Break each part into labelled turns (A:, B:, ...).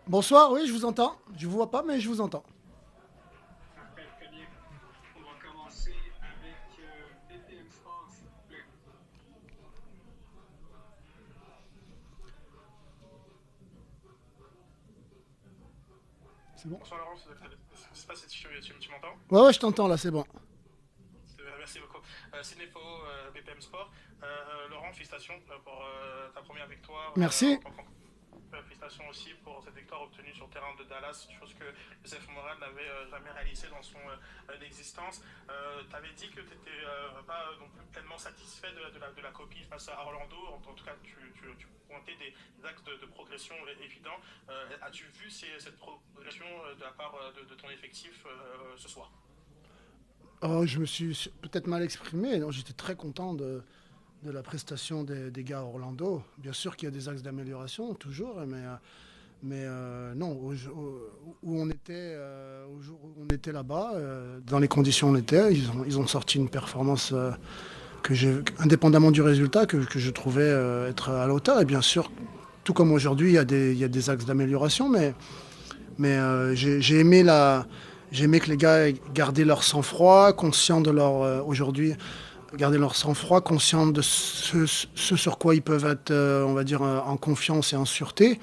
A: Bonsoir, oui, je vous entends. Je vous vois pas, mais je vous entends.
B: Parfait, très bien. On va commencer avec BPM Sport, s'il vous plaît.
A: C'est bon.
B: Bonsoir Laurent, je ne sais pas si tu m'entends.
A: Ouais, ouais, je t'entends là, c'est bon.
B: Merci beaucoup. Cinefo, BPM Sport. Laurent, félicitations pour ta première victoire
A: Merci.
B: en tant qu'entraîneur. Félicitations aussi pour cette victoire obtenue sur le terrain de Dallas, chose que Joseph Moran n'avait jamais réalisée dans son existence. Tu avais dit que tu n'étais pas non plus pleinement satisfait de la copie face à Orlando. En tout cas, tu pointais des axes de progression évidents. As-tu vu cette progression de la part de ton effectif ce soir?
A: Oh, je me suis peut-être mal exprimé. Non, j'étais très content de la prestation des gars à Orlando. Bien sûr qu'il y a des axes d'amélioration, toujours, mais non, où on était, au jour où on était là-bas, dans les conditions où on était, ils ont sorti une performance indépendamment du résultat, que je trouvais être à la hauteur. Et bien sûr, tout comme aujourd'hui, il y a des axes d'amélioration, mais j'ai aimé que les gars aient gardé leur sang-froid, conscients de aujourd'hui, garder leur sang-froid, conscients de ce sur quoi ils peuvent être, on va dire, en confiance et en sûreté.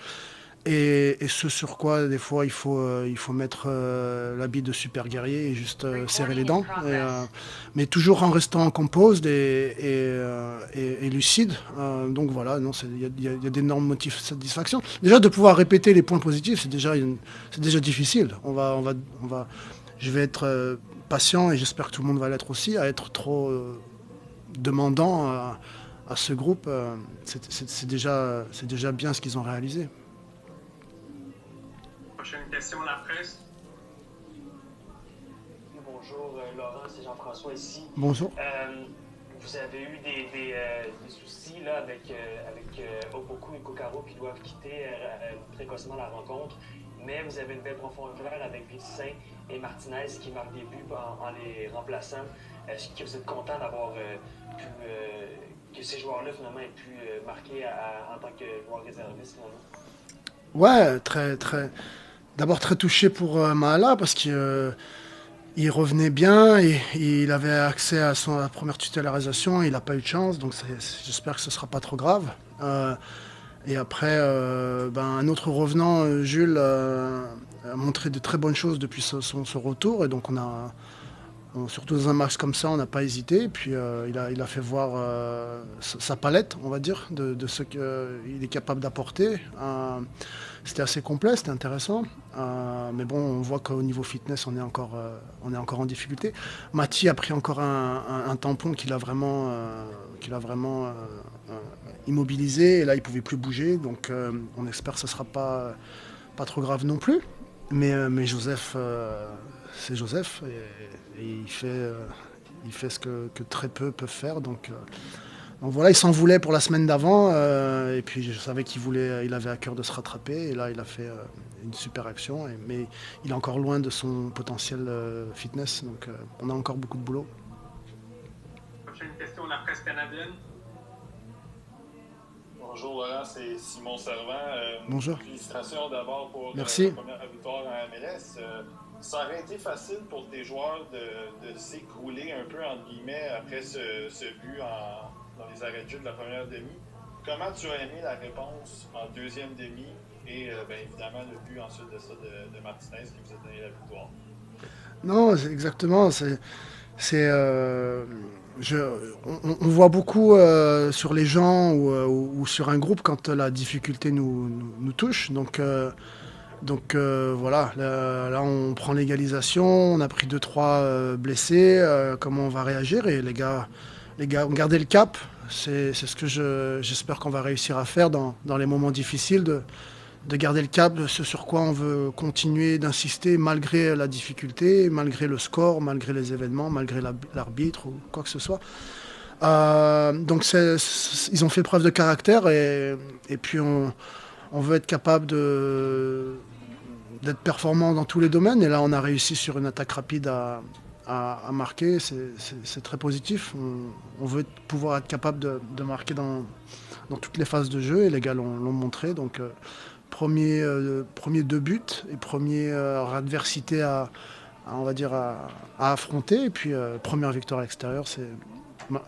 A: Et ce sur quoi, des fois, il faut mettre l'habit de super guerrier et juste serrer les
C: Recording in
A: dents.
C: progress.
A: Mais toujours en restant composed et lucide. Donc voilà, non, il y a d'énormes motifs de satisfaction. Déjà, de pouvoir répéter les points positifs, c'est déjà difficile. Je vais être patient et j'espère que tout le monde va l'être aussi, à être trop demandant à ce groupe. C'est déjà bien ce qu'ils ont réalisé.
B: Prochaine question, la presse.
D: Oui, bonjour, Laurent, c'est Jean-François ici.
A: Bonjour.
D: Vous avez eu des soucis là, avec Opoku et Kokaro qui doivent quitter précocement la rencontre, mais vous avez une belle profondeur avec Vitissin et Martinez qui marquent des buts en les remplaçant. Est-ce que vous êtes content d'avoir que ces joueurs-là finalement aient pu marquer en tant que joueurs réservistes finalement?
A: Ouais, très, très. D'abord très touché pour Mahala parce qu'il revenait bien et il avait accès à sa première titularisation. Il n'a pas eu de chance, donc j'espère que ce sera pas trop grave. Et après, un autre revenant, Jules, a montré de très bonnes choses depuis son retour. Et donc, surtout dans un match comme ça, on n'a pas hésité. Et puis, il a fait voir sa palette, on va dire, de ce qu'il est capable d'apporter. C'était assez complet, c'était intéressant. Mais bon, on voit qu'au niveau fitness, on est encore en difficulté. Mati a pris encore un tampon qu'il a vraiment immobilisé. Et là, il ne pouvait plus bouger. Donc, on espère que ce ne sera pas trop grave non plus. Mais Joseph, c'est Joseph. Et il fait ce que très peu peuvent faire. Donc voilà, il s'en voulait pour la semaine d'avant. Et puis je savais il avait à cœur de se rattraper. Et là, il a fait une super action. Mais il est encore loin de son potentiel fitness. Donc on a encore beaucoup de boulot.
B: Prochaine question, la presse canadienne.
E: Bonjour Laurent, c'est Simon Servant.
A: Bonjour.
E: Félicitations d'abord pour ta
A: Merci.
E: première victoire en MLS. Ça aurait été facile pour tes joueurs de s'écrouler un peu, entre guillemets, après ce but dans les arrêts de jeu de la première demi. Comment tu as aimé la réponse en deuxième demi et évidemment le but ensuite de ça de Martinez qui vous a donné la victoire?
A: Non, exactement. C'est, je, on voit beaucoup sur les gens ou sur un groupe quand la difficulté nous touche. Donc, voilà, là, on prend l'égalisation, on a pris deux trois blessés, comment on va réagir et les gars ont gardé le cap. C'est ce que j'espère qu'on va réussir à faire dans les moments difficiles, de garder le cap, ce sur quoi on veut continuer d'insister malgré la difficulté, malgré le score, malgré les événements, malgré l'arbitre ou quoi que ce soit. Donc ils ont fait preuve de caractère et puis on veut être capable d'être performant dans tous les domaines. Et là, on a réussi sur une attaque rapide à marquer. C'est très positif. On veut pouvoir être capable de marquer dans toutes les phases de jeu et les gars l'ont montré. Donc, premier deux buts et première adversité on va dire à affronter. Et puis première victoire à l'extérieur, c'est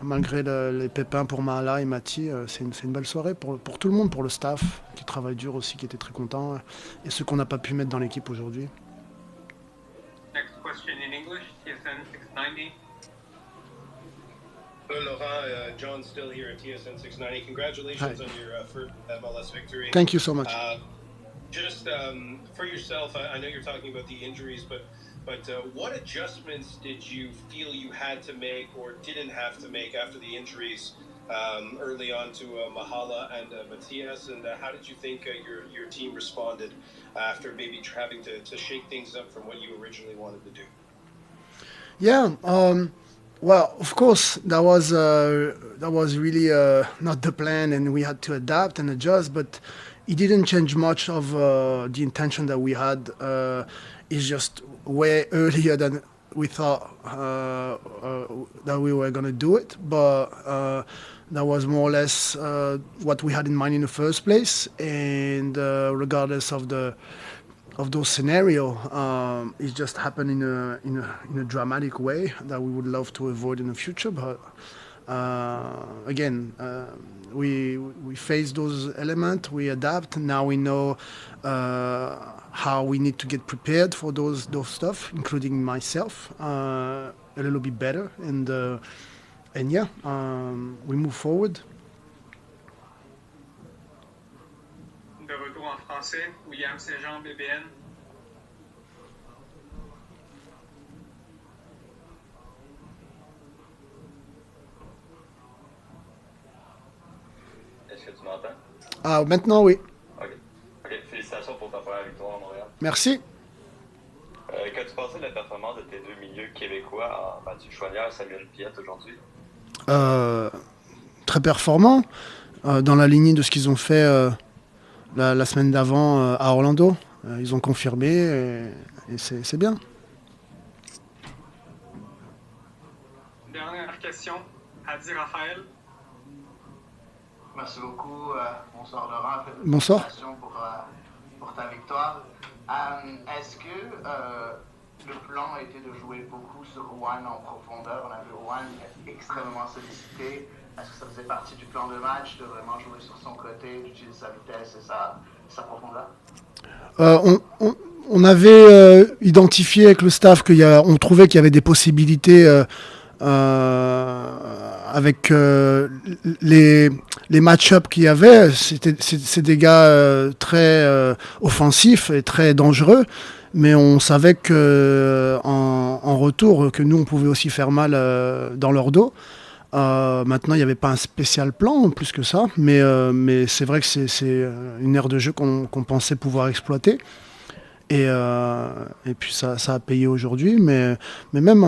A: malgré les pépins pour Mahala et Mati, c'est une belle soirée pour tout le monde, pour le staff qui travaille dur aussi, qui était très content, et ceux qu'on n'a pas pu mettre dans l'équipe aujourd'hui.
C: Next question in English, TSN 690.
F: Hello, Laurent. John still here at TSN 690. Congratulations
A: Hi.
F: on your first MLS victory.
A: Thank you so much.
F: Just for yourself, I know you're talking about the injuries, but what adjustments did you feel you had to make or didn't have to make after the injuries early on to Mahala and Matias? And how did you think your team responded after maybe having to shake things up from what you originally wanted to do?
A: Yeah. Well, of course, that was really not the plan, and we had to adapt and adjust. But it didn't change much of the intention that we had. It's just way earlier than we thought that we were going to do it. But that was more or less what we had in mind in the first place. And regardless of those scenarios, it just happened in a dramatic way that we would love to avoid in the future. But again, we face those elements, we adapt. Now we know how we need to get prepared for those stuff, including myself, a little bit better. And yeah, we move forward.
C: De retour en français, William Saint-Jean, BBN.
G: Est-ce que tu m'entends?
A: Ah, maintenant, oui.
G: OK. Félicitations pour ta première victoire à Montréal.
A: Merci.
G: Qu'as-tu pensé de la performance de tes deux milieux québécois, Mathieu Chouanière et Samuel Piette aujourd'hui?
A: Très performant, dans la lignée de ce qu'ils ont fait la semaine d'avant à Orlando. Ils ont confirmé et c'est bien.
C: Dernière question, Hadi Raphaël.
H: Merci beaucoup. Bonsoir Laurent.
A: Bonsoir.
H: Félicitations pour ta victoire. Est-ce que le plan était de jouer beaucoup sur Juan en profondeur? On a vu Juan extrêmement sollicité. Est-ce que ça faisait partie du plan de match de vraiment jouer sur son côté, d'utiliser sa vitesse et sa profondeur?
A: On avait identifié avec le staff qu'on trouvait qu'il y avait des possibilités avec les match-ups qu'il y avait. C'est des gars très offensifs et très dangereux, mais on savait que en retour que nous on pouvait aussi faire mal dans leur dos. Maintenant, il n'y avait pas un spécial plan plus que ça, mais c'est vrai que c'est une aire de jeu qu'on pensait pouvoir exploiter. Et puis ça a payé aujourd'hui, mais même,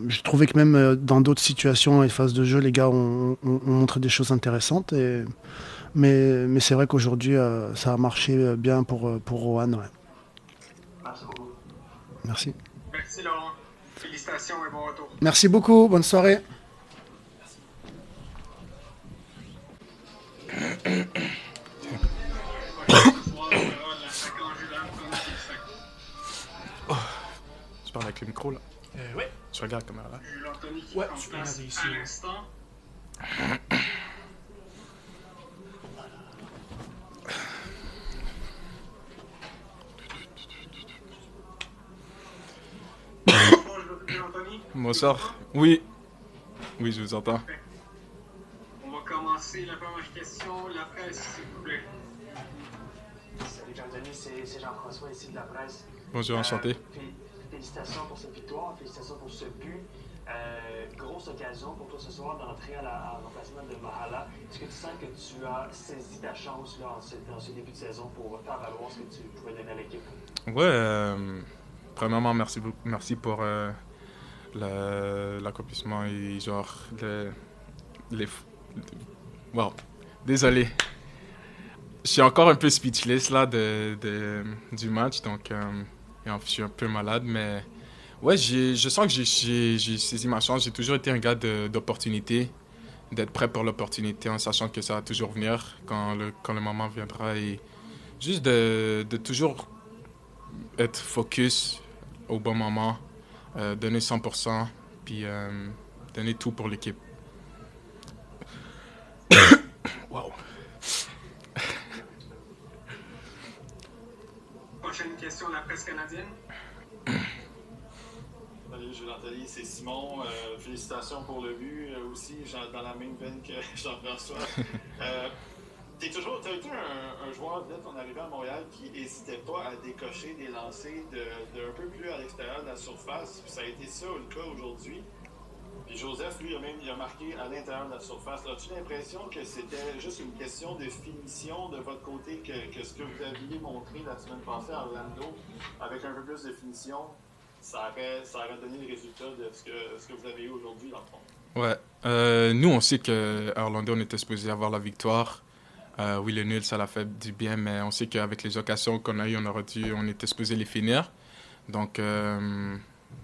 A: je trouvais que même dans d'autres situations et phases de jeu, les gars ont montré des choses intéressantes. Mais c'est vrai qu'aujourd'hui, ça a marché bien pour Rohan. Ouais.
H: Merci beaucoup.
A: Merci.
C: Merci Laurent. Félicitations et bon retour.
A: Merci beaucoup, bonne soirée.
I: Tu parles avec le micro là?
J: Oui.
I: Tu regardes la caméra là?
C: Jules Anthony qui
J: Ouais,
C: prend
J: je peux
C: place
J: regarder ici,
C: à
J: ouais.
C: l'instant. Bonjour Jules Anthony.
I: Bonsoir. Oui. Oui, je vous entends.
C: On va commencer la première question. La presse, s'il vous plaît.
D: Salut Jean-Denis, c'est Jean-François ici de la presse.
I: Bonjour, enchanté.
D: Félicitations pour cette victoire, félicitations pour ce but. Grosse occasion pour toi ce soir d'entrer à l'emplacement de Mahala. Est-ce que tu sens que tu as saisi ta chance là, dans ce début de saison pour faire valoir ce que tu pouvais donner à l'équipe?
I: Ouais, premièrement, merci pour l'accomplissement et genre wow, désolé. Je suis encore un peu speechless là du match, donc je suis un peu malade, mais ouais, je sens que j'ai saisi ma chance. J'ai toujours été un gars d'opportunité, d'être prêt pour l'opportunité en sachant que ça va toujours venir quand le moment viendra. Et juste de toujours être focus au bon moment, donner 100%, puis donner tout pour l'équipe. Wow.
C: Prochaine question, la presse canadienne.
E: Salut Jules Antali, c'est Simon. Félicitations pour le but aussi, dans la même veine que Jean-François. Tu as été un joueur dès ton arrivée à Montréal qui n'hésitait pas à décocher des lancers de un peu plus à l'extérieur de la surface. Puis ça a été ça le cas aujourd'hui. Puis Joseph, lui, il a marqué à l'intérieur de la surface. As-tu l'impression que c'était juste une question de finition de votre côté que ce que vous aviez montré la semaine passée à Orlando, avec un peu plus de finition, ça aurait donné le résultat de ce que vous avez eu aujourd'hui, dans le fond?
I: Ouais. Nous, on sait qu'à Orlando, on était supposé avoir la victoire. Oui, le nul, ça l'a fait du bien, mais on sait qu'avec les occasions qu'on a eues, on était supposé les finir. Donc,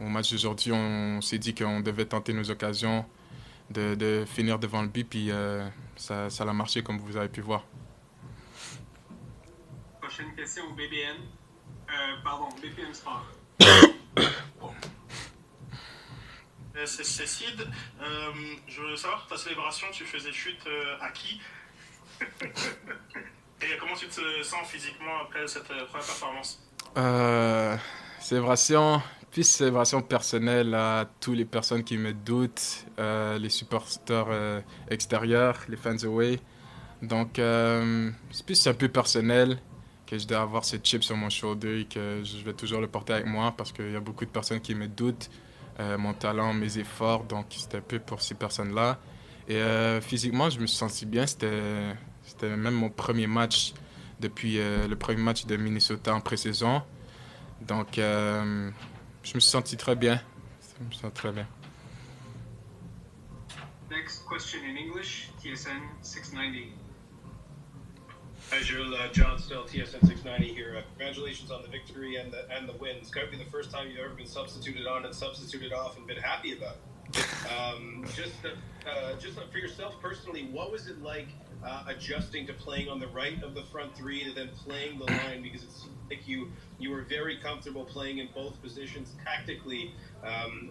I: au match d'aujourd'hui, on s'est dit qu'on devait tenter nos occasions de finir devant le but, puis ça a marché, comme vous avez pu voir.
C: Prochaine question au BPM Sport.
B: C'est Sid. Je veux savoir, ta célébration, tu faisais chute à qui? Et comment tu te sens physiquement après cette première performance?
I: Célébration personnelle à toutes les personnes qui me doutent, les supporters extérieurs, les fans away. Donc, c'est plus un peu personnel que je dois avoir ce chip sur mon shoulder et que je vais toujours le porter avec moi parce qu'il y a beaucoup de personnes qui me doutent, mon talent, mes efforts. Donc, c'était un peu pour ces personnes-là. Et physiquement, je me suis senti bien. C'était même mon premier match depuis le premier match de Minnesota en pré-saison. Donc, je me suis senti très bien. Je me sens très bien.
C: Next question in English, TSN 690.
F: Hi, Jules. John Still, TSN 690 here. Congratulations on the victory and the win. It's got to be the first time you've ever been substituted on and substituted off and been happy about it. Just for yourself personally, what was it like adjusting to playing on the right of the front three to then playing the line? Because it seemed like you were very comfortable playing in both positions tactically.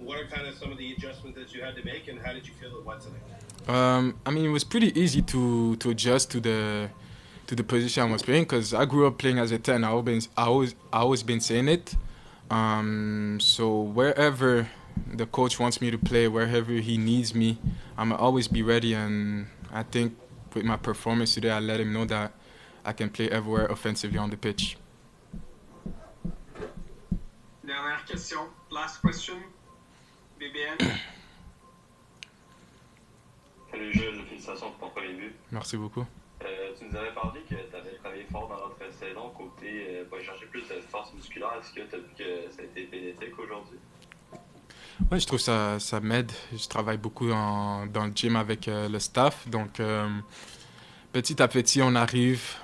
F: What are kind of some of the adjustments that you had to make, and how did you feel it went tonight?
I: I mean, it was pretty easy to adjust to the position I was playing because I grew up playing as a 10. I always been saying it. So wherever the coach wants me to play, wherever he needs me, I'm always be ready. And I think with my performance today, I let him know that I can play everywhere offensively on the pitch.
C: Dernière question. Last question. BBN.
G: Salut Jules, félicitations pour ton premier but.
I: Merci beaucoup.
G: Tu nous avais parlé que tu avais travaillé fort dans notre saison côté pour chercher plus de force musculaire. Est-ce que tu as vu que ça a été bénéfique aujourd'hui?
I: Oui, je trouve que ça m'aide. Je travaille beaucoup dans le gym avec le staff. Donc, petit à petit, on arrive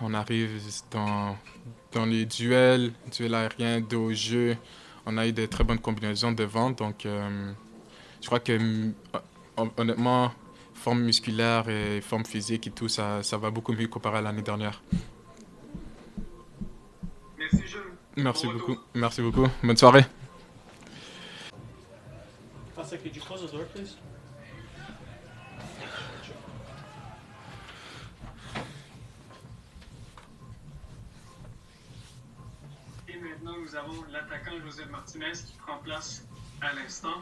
I: dans les duels aériens, dos au jeu. On a eu de très bonnes combinaisons devant. Donc, je crois que, honnêtement, forme musculaire et forme physique et tout, ça va beaucoup mieux comparé à l'année dernière.
C: Merci, Jules.
I: Merci beaucoup. Merci beaucoup. Bonne soirée.
B: Pastor, could you close the door, please?
C: Et maintenant, nous avons l'attaquant Joseph Martinez qui prend place à l'instant.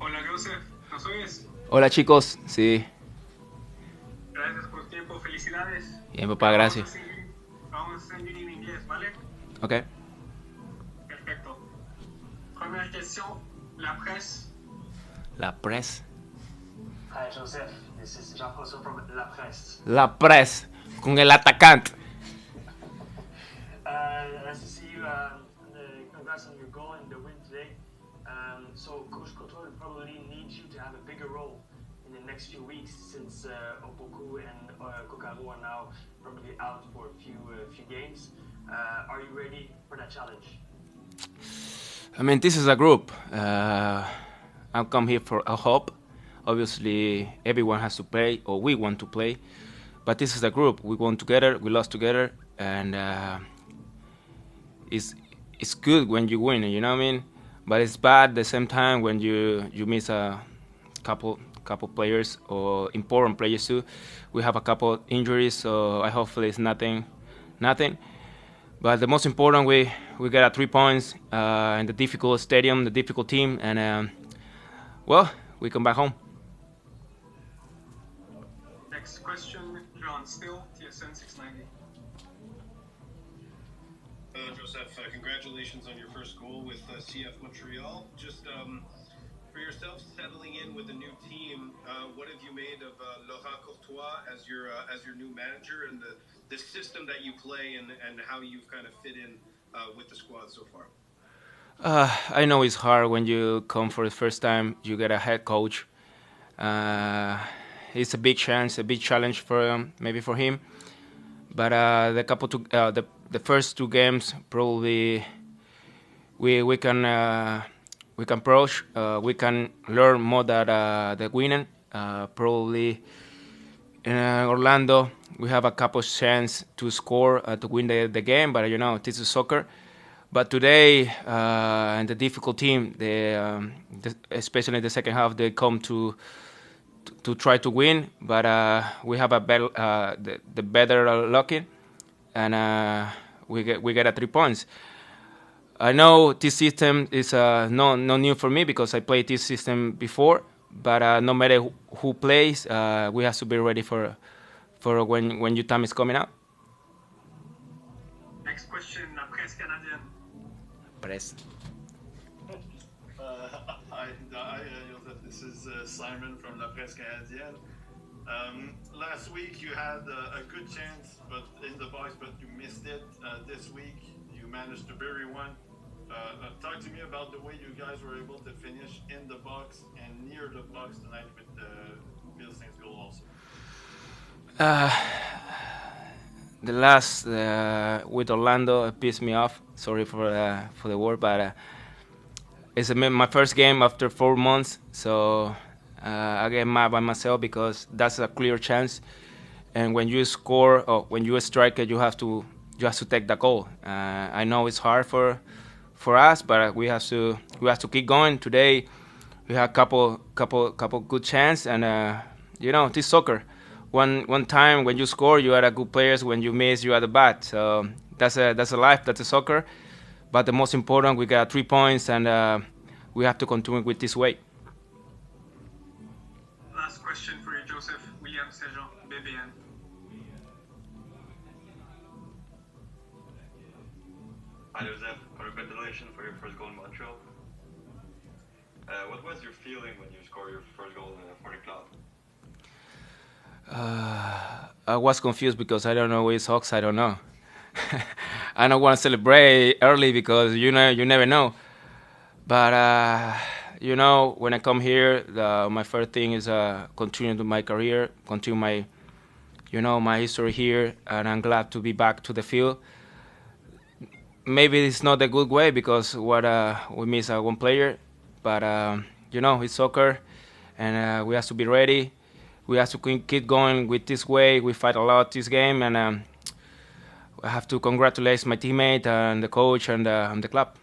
C: Hola, Joseph. ¿Nos oyes?
J: Hola chicos, sí.
C: Gracias por tu tiempo. Felicidades.
J: Bien, papá, gracias.
C: Vamos a seguir en inglés, ¿vale?
J: Ok.
C: Perfecto. Première question, la presse.
J: La presse.
D: Hi, Joseph. This is Jean-François from La Presse.
J: La presse. Con el atacante.
D: Nice to see you. Congrats on your goal and the win today. So Coach Couture will probably need you to have a bigger role in the next few weeks since Opoku and Kokaru are now probably out for a few games. Are you ready for that challenge?
J: I mean, this is a group. I I come here for a hope. Obviously, everyone has to play, or we want to play. But this is a group. We won together, we lost together, and it's good when you win. You know what I mean? But it's bad at the same time when you miss a couple players or important players too. We have a couple injuries, so I hopefully it's nothing. But the most important, we got 3 points in the difficult stadium, the difficult team, and well, we come back home.
C: Next question, John Still, TSN 690.
F: Joseph, congratulations on your first goal with CF Montreal. Just for yourself settling in with the new team, what have you made of Laurent Courtois as your new manager and the system that you play and how you've kind of fit in with the squad so far?
J: I know it's hard when you come for the first time. You get a head coach. It's a big chance, a big challenge for maybe for him. But the first 2 games probably we can approach. We can learn more that the winning. Probably in Orlando we have a couple chance to score to win the game. But you know this is soccer. But today, and the difficult team, especially in the second half, they come to try to win. But we have the better lucky, and we get 3 points. I know this system is no new for me because I played this system before. But no matter who plays, we have to be ready for when your time is coming out.
C: Next question, la presse canadienne.
J: Press.
E: Hi, Joseph. This is Simon from La Presse Canadienne. Last week you had a good chance, but in the box, but you missed it. This week you managed to bury one. Talk to me about the way you guys were able to finish in the box and near the box tonight with Bill Saint's goal also.
J: The last with Orlando pissed me off. Sorry for the word, but it's my first game after 4 months, so I get mad by myself because that's a clear chance. And when you score or when you strike it, you have to take the goal. I know it's hard for us, but we have to keep going. Today we had a couple good chance, and you know this soccer. One time when you score, you are a good players. When you miss, you are the bad. So that's a life. That's a soccer. But the most important, we got 3 points, and we have to continue with this way.
C: Last question for you, Joseph. William Saint-Jean, BBN.
G: Hi, Joseph. Congratulations for your first goal in Montreal. What was your feeling when you scored your first goal for the club?
J: I was confused because I don't know where Hawks. I don't know. I don't want to celebrate early because you never know. But you know, when I come here, my first thing is continue my career, continue my history here, and I'm glad to be back to the field. Maybe it's not a good way because we miss one player, but you know it's soccer, and we have to be ready. We have to keep going with this way. We fight a lot this game, and I have to congratulate my teammate and the coach and the club.